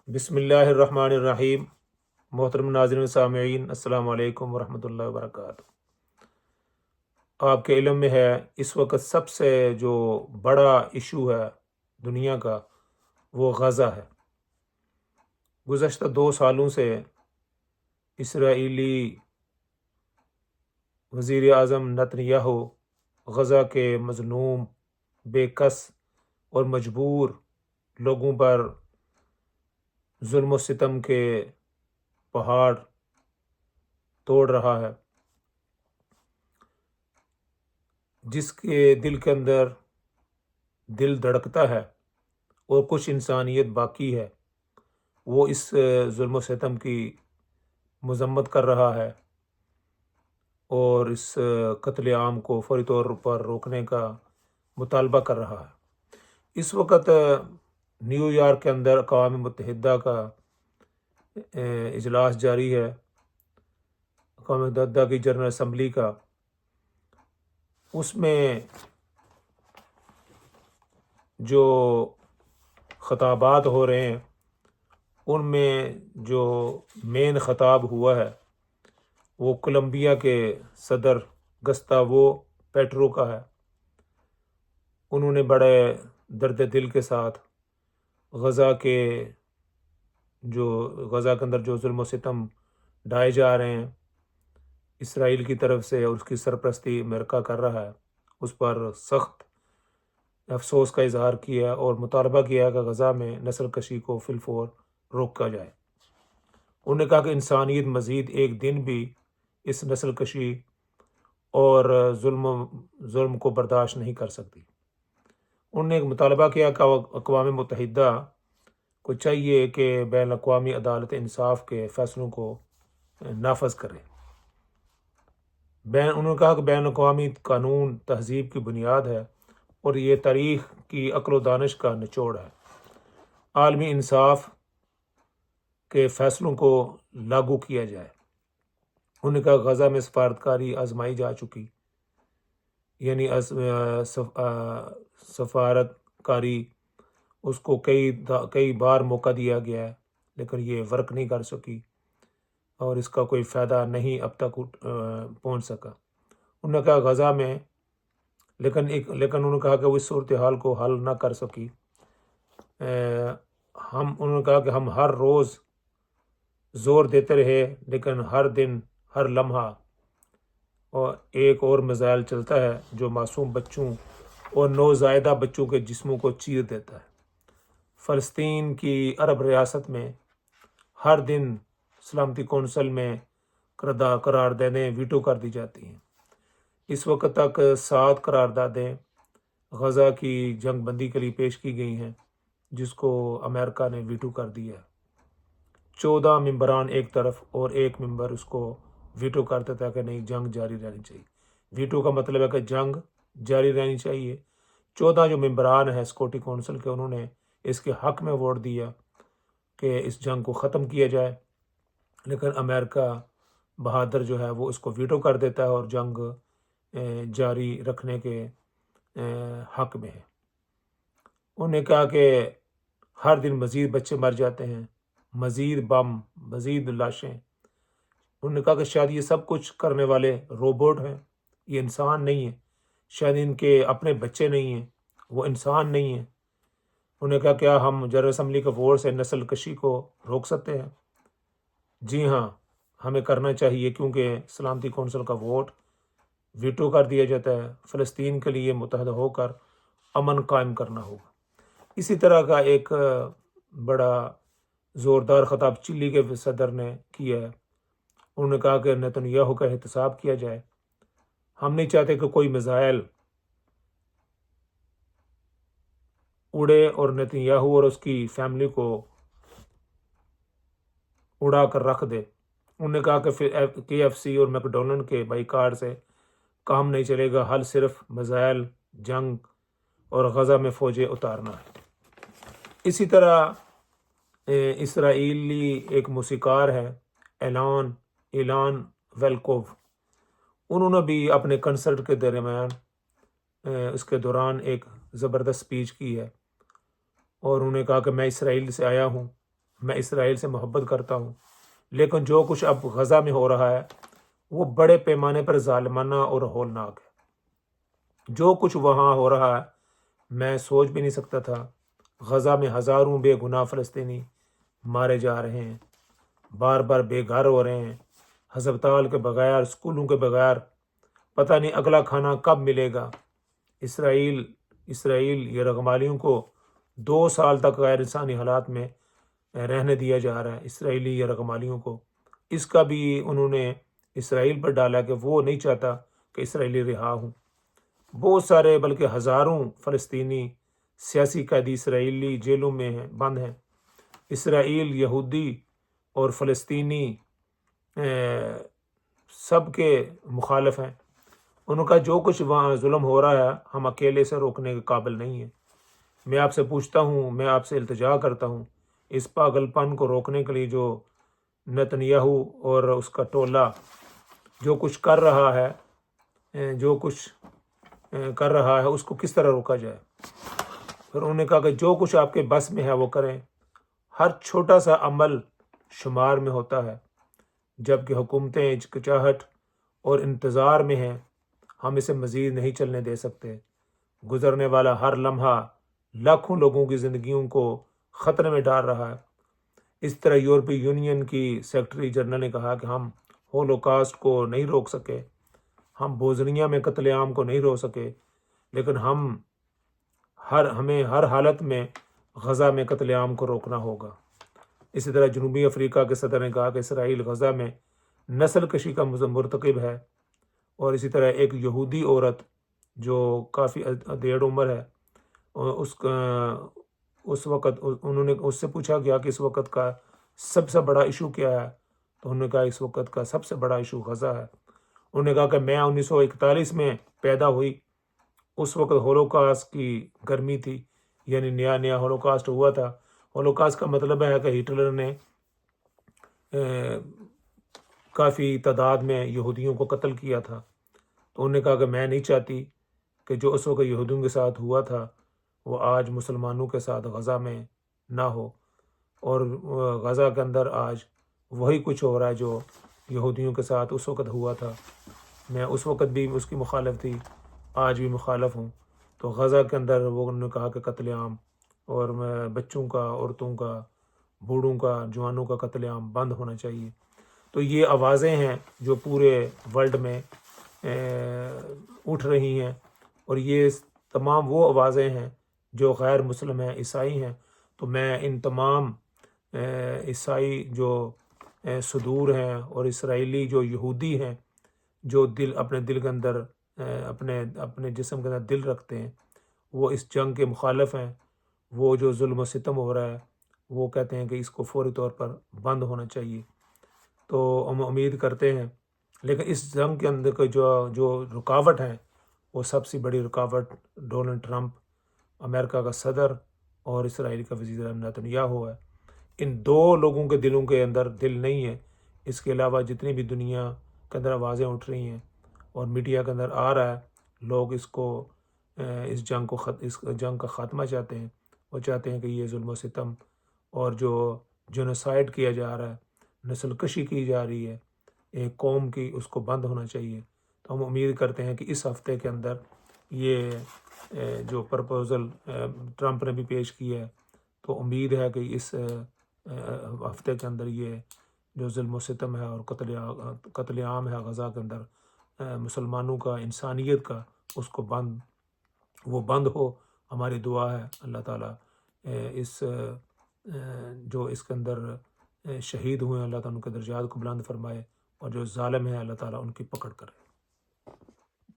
بسم اللہ الرحمن الرحیم۔ محترم ناظرین و سامعین، السلام علیکم ورحمۃ اللہ وبرکاتہ۔ آپ کے علم میں ہے اس وقت سب سے جو بڑا ایشو ہے دنیا کا وہ غزہ ہے۔ گزشتہ 2 سالوں سے اسرائیلی وزیر اعظم نتنیاہو غزہ کے مظلوم، بے کس اور مجبور لوگوں پر ظلم و ستم کے پہاڑ توڑ رہا ہے، جس کے دل کے اندر دل دھڑکتا ہے اور کچھ انسانیت باقی ہے، وہ اس ظلم و ستم کی مذمت کر رہا ہے اور اس قتل عام کو فوری طور پر روکنے کا مطالبہ کر رہا ہے۔ اس وقت نیو یارک کے اندر اقوام متحدہ کا اجلاس جاری ہے، اقوام متحدہ کی جنرل اسمبلی کا۔ اس میں جو خطابات ہو رہے ہیں ان میں جو مین خطاب ہوا ہے وہ کولمبیا کے صدر گستاوو پیٹرو کا ہے۔ انہوں نے بڑے درد دل کے ساتھ غزہ کے اندر جو ظلم و ستم ڈھائے جا رہے ہیں اسرائیل کی طرف سے، اور اس کی سرپرستی امریکہ کر رہا ہے، اس پر سخت افسوس کا اظہار کیا اور مطالبہ کیا کہ غزہ میں نسل کشی کو فی الفور روکا جائے۔ انہوں نے کہا کہ انسانیت مزید ایک دن بھی اس نسل کشی اور ظلم کو برداشت نہیں کر سکتی۔ انہوں نے ایک مطالبہ کیا کہ اقوام متحدہ کو چاہیے کہ بین الاقوامی عدالت انصاف کے فیصلوں کو نافذ کرے۔ انہوں نے کہا کہ بین الاقوامی قانون تہذیب کی بنیاد ہے اور یہ تاریخ کی عقل و دانش کا نچوڑ ہے۔ عالمی انصاف کے فیصلوں کو لاگو کیا جائے۔ انہوں نے کہا غزہ میں سفارتکاری آزمائی جا چکی، یعنی سفارت کاری اس کو کئی بار موقع دیا گیا ہے لیکن یہ ورک نہیں کر سکی اور اس کا کوئی فائدہ نہیں اب تک پہنچ سکا۔ انہوں نے کہا غزہ میں لیکن انہوں نے کہا کہ وہ اس صورتحال کو حل نہ کر سکی۔ انہوں نے کہا کہ ہم ہر روز زور دیتے رہے لیکن ہر دن ہر لمحہ اور ایک اور میزائل چلتا ہے جو معصوم بچوں اور نوزائیدہ بچوں کے جسموں کو چیر دیتا ہے۔ فلسطین کی عرب ریاست میں ہر دن سلامتی کونسل میں قراردادیں ویٹو کر دی جاتی ہیں۔ اس وقت تک 7 قراردادیں غزہ کی جنگ بندی کے لیے پیش کی گئی ہیں، جس کو امریکہ نے ویٹو کر دیا ہے۔ 14 ممبران ایک طرف اور ایک ممبر اس کو ویٹو کرتا تھا کہ نہیں، جنگ جاری رہنی چاہیے۔ ویٹو کا مطلب ہے کہ جنگ جاری رہنی چاہیے۔ 14 جو ممبران ہیں سیکورٹی کونسل کے، انہوں نے اس کے حق میں ووٹ دیا کہ اس جنگ کو ختم کیا جائے، لیکن امریکہ بہادر جو ہے وہ اس کو ویٹو کر دیتا ہے اور جنگ جاری رکھنے کے حق میں ہے۔ انہوں نے کہا کہ ہر دن مزید بچے مر جاتے ہیں، مزید بم، مزید لاشیں۔ انہوں نے کہا کہ شاید یہ سب کچھ کرنے والے روبوٹ ہیں، یہ انسان نہیں ہیں، شاید ان کے اپنے بچے نہیں ہیں، وہ انسان نہیں ہیں۔ انہوں نے کہا کیا ہم جنرل اسمبلی کے ووٹ سے نسل کشی کو روک سکتے ہیں؟ جی ہاں، ہمیں کرنا چاہیے، کیونکہ سلامتی کونسل کا ووٹ ویٹو کر دیا جاتا ہے۔ فلسطین کے لیے متحد ہو کر امن قائم کرنا ہوگا۔ اسی طرح کا ایک بڑا زوردار خطاب چلی کے صدر نے کیا ہے۔ انہوں نے کہا کہ نتنیاہو کا احتساب کیا جائے۔ ہم نہیں چاہتے کہ کوئی میزائل اڑے اور نتنیاہو اور اس کی فیملی کو اڑا کر رکھ دے۔ انہوں نے کہا کہ KFC اور میکڈونلڈ کے بائیکاٹ سے کام نہیں چلے گا، حل صرف میزائل جنگ اور غزہ میں فوجیں اتارنا ہے۔ اسی طرح اسرائیلی ایک موسیقار ہے ایلان ویلکوو، انہوں نے بھی اپنے کنسرٹ کے درمیان اس کے دوران ایک زبردست سپیچ کی ہے، اور انہوں نے کہا کہ میں اسرائیل سے آیا ہوں میں اسرائیل سے محبت کرتا ہوں، لیکن جو کچھ اب غزہ میں ہو رہا ہے وہ بڑے پیمانے پر ظالمانہ اور ہولناک ہے۔ جو کچھ وہاں ہو رہا ہے میں سوچ بھی نہیں سکتا تھا۔ غزہ میں ہزاروں بے گناہ فلسطینی مارے جا رہے ہیں، بار بار بے گھر ہو رہے ہیں، ہسپتال کے بغیر، اسکولوں کے بغیر، پتہ نہیں اگلا کھانا کب ملے گا۔ اسرائیل یرغمالیوں کو 2 سال تک غیر انسانی حالات میں رہنے دیا جا رہا ہے۔ اسرائیلی یرغمالیوں کو اس کا بھی انہوں نے اسرائیل پر ڈالا کہ وہ نہیں چاہتا کہ اسرائیلی رہا ہوں۔ بہت سارے بلکہ ہزاروں فلسطینی سیاسی قیدی اسرائیلی جیلوں میں بند ہیں۔ اسرائیل یہودی اور فلسطینی سب کے مخالف ہیں۔ ان کا جو کچھ وہاں ظلم ہو رہا ہے ہم اکیلے سے روکنے کے قابل نہیں ہیں۔ میں آپ سے پوچھتا ہوں، میں آپ سے التجا کرتا ہوں، اس پاگل پن کو روکنے کے لیے جو نتنیاہو اور اس کا ٹولہ جو کچھ کر رہا ہے اس کو کس طرح روکا جائے۔ پھر انہوں نے کہا کہ جو کچھ آپ کے بس میں ہے وہ کریں۔ ہر چھوٹا سا عمل شمار میں ہوتا ہے، جبکہ حکومتیں ہچکچاہٹ اور انتظار میں ہیں۔ ہم اسے مزید نہیں چلنے دے سکتے۔ گزرنے والا ہر لمحہ لاکھوں لوگوں کی زندگیوں کو خطرے میں ڈال رہا ہے۔ اس طرح یورپی یونین کی سیکرٹری جنرل نے کہا کہ ہم ہولوکاسٹ کو نہیں روک سکے، ہم بوزنیا میں قتل عام کو نہیں روک سکے، لیکن ہمیں ہر حالت میں غزہ میں قتل عام کو روکنا ہوگا۔ اسی طرح جنوبی افریقہ کے صدر نے کہا کہ اسرائیل غزہ میں نسل کشی کا مرتکب ہے، اور اسی طرح ایک یہودی عورت جو کافی دیڑ عمر ہے، اس وقت انہوں نے اس سے پوچھا گیا کہ اس وقت کا سب سے بڑا ایشو کیا ہے، تو انہوں نے کہا اس وقت کا سب سے بڑا ایشو غزہ ہے۔ انہوں نے کہا کہ میں 1941 میں پیدا ہوئی، اس وقت ہولوکاسٹ کی گرمی تھی، یعنی نیا ہولوکاسٹ ہوا تھا۔ ہولوکاسٹ کا مطلب ہے کہ ہٹلر نے کافی تعداد میں یہودیوں کو قتل کیا تھا۔ تو انہوں نے کہا کہ میں نہیں چاہتی کہ جو اس وقت یہودیوں کے ساتھ ہوا تھا وہ آج مسلمانوں کے ساتھ غزہ میں نہ ہو، اور غزہ کے اندر آج وہی کچھ ہو رہا ہے جو یہودیوں کے ساتھ اس وقت ہوا تھا۔ میں اس وقت بھی اس کی مخالف تھی، آج بھی مخالف ہوں۔ تو غزہ کے اندر وہ انہوں نے کہا کہ قتل عام اور بچوں کا، عورتوں کا، بوڑھوں کا، جوانوں کا قتل عام بند ہونا چاہیے۔ تو یہ آوازیں ہیں جو پورے ورلڈ میں اٹھ رہی ہیں، اور یہ تمام وہ آوازیں ہیں جو غیر مسلم ہیں، عیسائی ہیں۔ تو میں ان تمام عیسائی جو صدور ہیں اور اسرائیلی جو یہودی ہیں جو اپنے دل کے اندر اپنے جسم کے اندر دل رکھتے ہیں، وہ اس جنگ کے مخالف ہیں۔ وہ جو ظلم و ستم ہو رہا ہے وہ کہتے ہیں کہ اس کو فوری طور پر بند ہونا چاہیے۔ تو ہم امید کرتے ہیں، لیکن اس جنگ کے اندر کے جو رکاوٹ ہیں وہ سب سے بڑی رکاوٹ ڈونلڈ ٹرمپ، امریکہ کا صدر، اور اسرائیل کا وزیر اعظم نتنیاہو ہے۔ ان 2 لوگوں کے دلوں کے اندر دل نہیں ہے۔ اس کے علاوہ جتنی بھی دنیا کے اندر آوازیں اٹھ رہی ہیں اور میڈیا کے اندر آ رہا ہے، لوگ اس جنگ کا خاتمہ چاہتے ہیں۔ وہ چاہتے ہیں کہ یہ ظلم و ستم اور جو جینوسائیڈ کیا جا رہا ہے، نسل کشی کی جا رہی ہے ایک قوم کی، اس کو بند ہونا چاہیے۔ تو ہم امید کرتے ہیں کہ اس ہفتے کے اندر یہ جو پرپوزل ٹرمپ نے بھی پیش کی ہے، تو امید ہے کہ اس ہفتے کے اندر یہ جو ظلم و ستم ہے اور قتل عام ہے غزہ کے اندر مسلمانوں کا، انسانیت کا، اس کو وہ بند ہو۔ ہماری دعا ہے اللہ تعالیٰ جو اس کے اندر شہید ہوئے ہیں، اللہ تعالیٰ ان کے درجات کو بلند فرمائے، اور جو ظالم ہیں اللہ تعالیٰ ان کی پکڑ کرے۔